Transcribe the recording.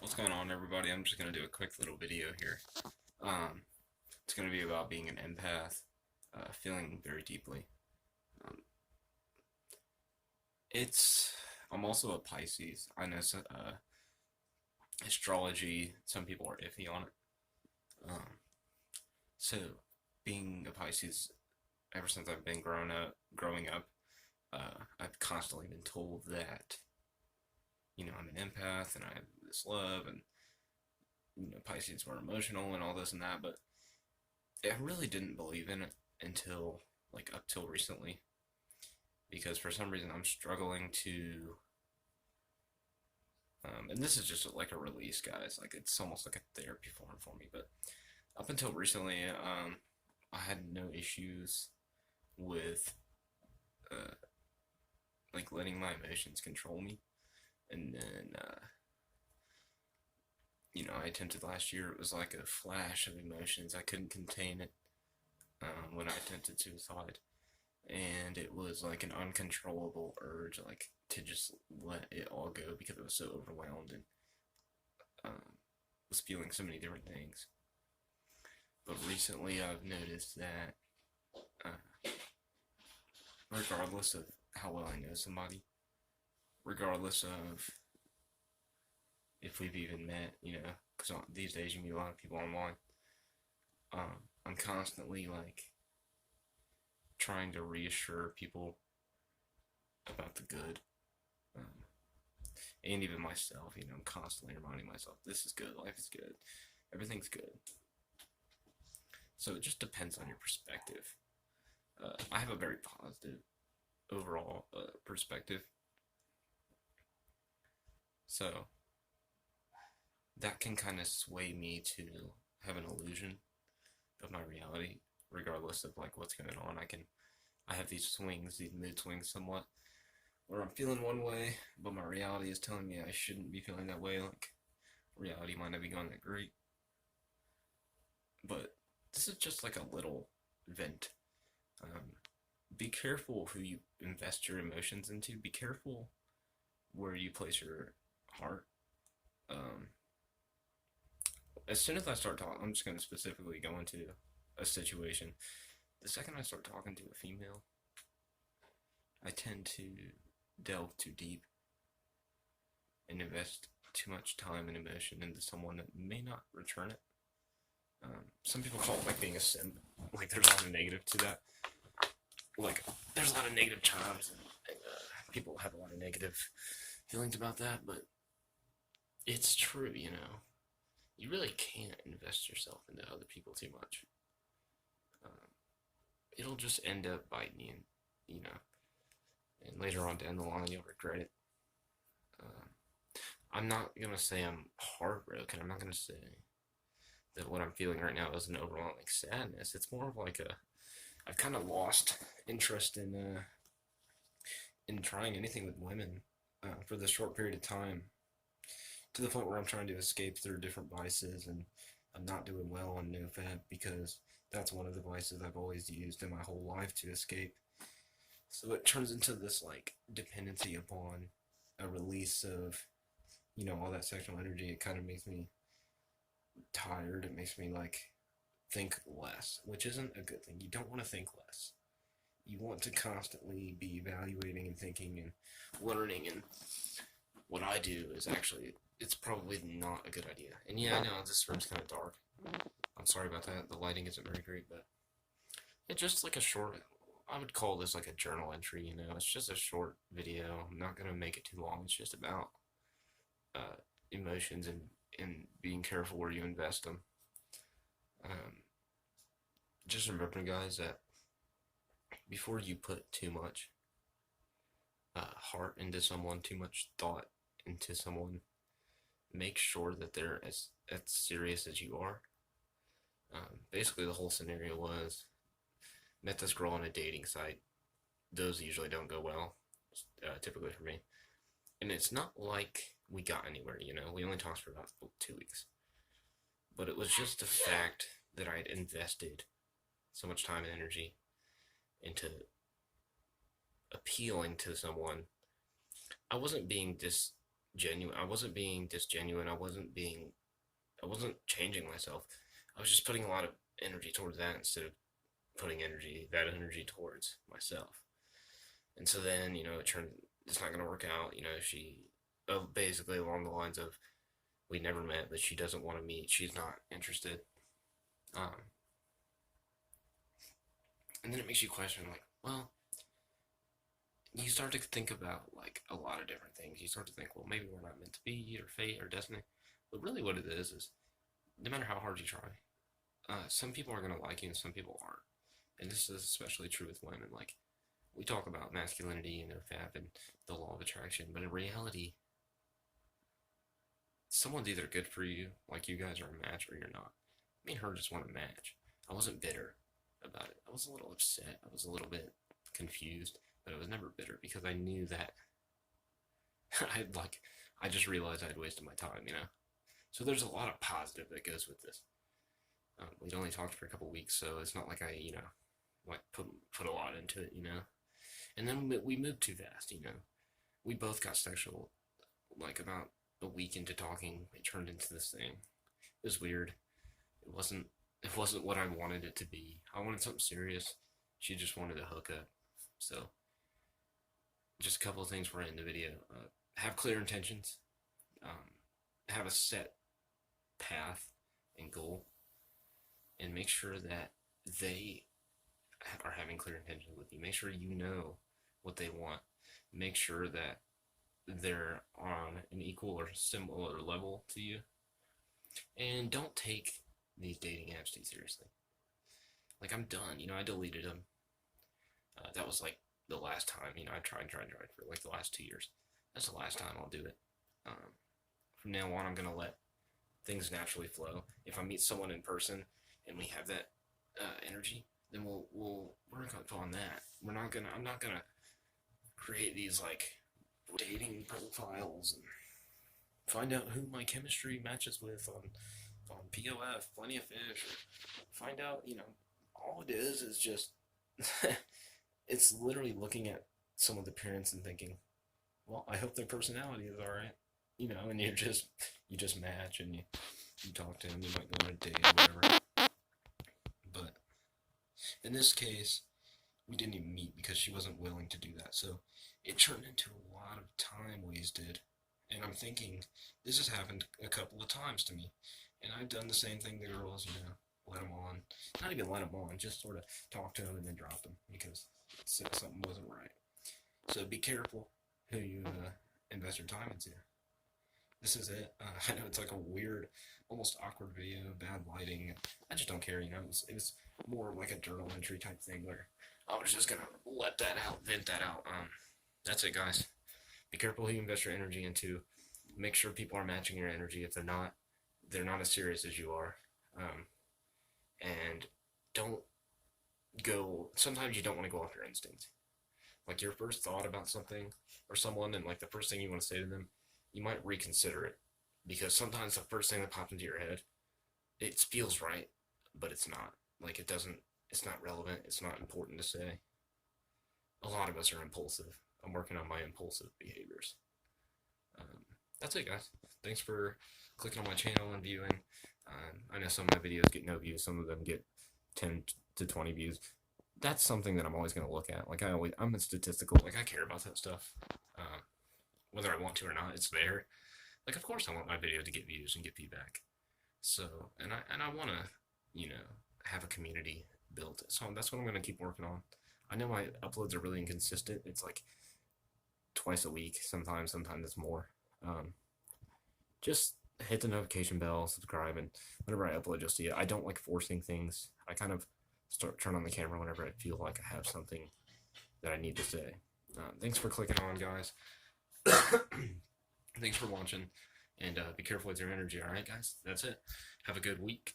What's going on, everybody? I'm just going to do a quick little video here. Um, it's going to be about being an empath, feeling very deeply. Um, it's I'm also a Pisces. I know astrology, some people are iffy on it. Um, so being a Pisces, ever since I've been growing up, I've constantly been told that I'm an empath and I have this love, and Pisces were emotional and all this and that, but I really didn't believe in it until up till recently, because for some reason I'm struggling to and this is just like a release, guys. Like, it's almost like a therapy form for me. But up until recently, I had no issues with uh, letting my emotions control me. And then I attempted last year. It was like a flash of emotions. I couldn't contain it when I attempted suicide, and it was like an uncontrollable urge, like to just let it all go because I was so overwhelmed and was feeling so many different things. But recently, I've noticed that regardless of how well I know somebody, regardless of if we've even met, because these days you meet a lot of people online. I'm constantly trying to reassure people about the good, um, and even myself. I'm constantly reminding myself, this is good, life is good, everything's good. So it just depends on your perspective. I have a very positive overall perspective, so that can kind of sway me to have an illusion of my reality, regardless of what's going on. I have these swings, these mood swings, somewhat, where I'm feeling one way, but my reality is telling me I shouldn't be feeling that way. Like, reality might not be going that great, but this is just like a little vent. Um, be careful who you invest your emotions into. Be careful where you place your heart. Um, as soon as I start talking, I'm just going to specifically go into a situation. The second I start talking to a female, I tend to delve too deep and invest too much time and emotion into someone that may not return it. Some people call it like being a simp. Like, there's a lot of negative to that. Like, there's a lot of negative charms, and people have a lot of negative feelings about that, but it's true. You really can't invest yourself into other people too much. Um, it'll just end up biting you, you know, and later on down the line, you'll regret it. Um, I'm not gonna say I'm heartbroken. I'm not gonna say that what I'm feeling right now is an overwhelming sadness. It's more of like I've kind of lost interest in trying anything with women for this short period of time, to the point where I'm trying to escape through different vices, and I'm not doing well on NoFap because that's one of the vices I've always used in my whole life to escape. So it turns into this dependency upon a release of all that sexual energy. It kind of makes me tired. It makes me think less, which isn't a good thing. You don't want to think less. You want to constantly be evaluating and thinking and learning. And what I do is actually, it's probably not a good idea. And yeah, I know this room's kind of dark. I'm sorry about that. The lighting isn't very great, but it's just like a short. I would call this like a journal entry. It's just a short video. I'm not gonna make it too long. It's just about uh, emotions and being careful where you invest them. Um, just remember, guys, that before you put too much heart into someone, too much thought into someone, make sure that they're as serious as you are. Basically, the whole scenario was, met this girl on a dating site. Those usually don't go well, typically for me. And it's not like we got anywhere, we only talked for about 2 weeks. But it was just the fact that I had invested so much time and energy into appealing to someone. I wasn't being genuine. I wasn't being disgenuine. I wasn't changing myself. I was just putting a lot of energy towards that instead of putting that energy towards myself. And so then, it's not going to work out. Basically along the lines of, we never met, but she doesn't want to meet. She's not interested. Um, and then it makes you question, like, well, you start to think about, like, a lot of different things. You start to think, well, maybe we're not meant to be, or fate, or destiny. But really what it is no matter how hard you try, some people are going to like you and some people aren't. And this is especially true with women. Like, we talk about masculinity and NoFap and the law of attraction, but in reality, someone's either good for you, like you guys are a match, or you're not. Me and her just want a match. I wasn't bitter about it. I was a little upset. I was a little bit confused, but I was never bitter because I knew that I just realized I'd wasted my time. So there's a lot of positive that goes with this. We'd only talked for a couple weeks, so it's not like I, like put a lot into it. And then we moved too fast. We both got sexual, like about a week into talking. It turned into this thing. It was weird. It wasn't what I wanted it to be. I wanted something serious. She just wanted to hook up. So, just a couple of things for in the video. Have clear intentions. Have a set path and goal, and make sure that they are having clear intentions with you. Make sure you know what they want. Make sure that they're on an equal or similar level to you. And don't take these dating apps too seriously. Like, I'm done. I deleted them. That was like the last time. I tried for like the last 2 years. That's the last time I'll do it. From now on, I'm gonna let things naturally flow. If I meet someone in person and we have that energy, then we'll work on that. I'm not gonna create these like dating profiles and find out who my chemistry matches with on POF, Plenty of Fish. Find out, all it is just it's literally looking at someone's appearance and thinking, well, I hope their personality is all right. And you just match and you talk to them. You might go on a date or whatever. But in this case, we didn't even meet because she wasn't willing to do that. So it turned into a lot of time wasted. And I'm thinking, this has happened a couple of times to me. And I've done the same thing to girls, let them on. Not even let them on, just sort of talk to them and then drop them because something wasn't right. So be careful who you invest your time into. This is it. I know it's like a weird, almost awkward video, bad lighting. I just don't care, It was more like a journal entry type thing where I was just gonna let that out, vent that out. That's it, guys. Be careful who you invest your energy into. Make sure people are matching your energy. If they're not as serious as you are. And don't go. Sometimes you don't want to go off your instinct. Like, your first thought about something or someone, and like the first thing you want to say to them, you might reconsider it, because sometimes the first thing that pops into your head, it feels right, but it's not. Like, it's not relevant. It's not important to say. A lot of us are impulsive. I'm working on my impulsive behaviors. That's it, guys. Thanks for clicking on my channel and viewing. I know some of my videos get no views. Some of them get 10 to 20 views. That's something that I'm always going to look at. Like, I'm a statistical. Like, I care about that stuff. Whether I want to or not, it's there. Like, of course I want my video to get views and get feedback. So, and I want to, have a community built. So that's what I'm going to keep working on. I know my uploads are really inconsistent. It's like twice a week. Sometimes it's more. Just hit the notification bell, subscribe, and whenever I upload, you'll see it. I don't like forcing things. I kind of turn on the camera whenever I feel like I have something that I need to say. Thanks for clicking on, guys. Thanks for watching, and be careful with your energy, alright, guys? That's it. Have a good week.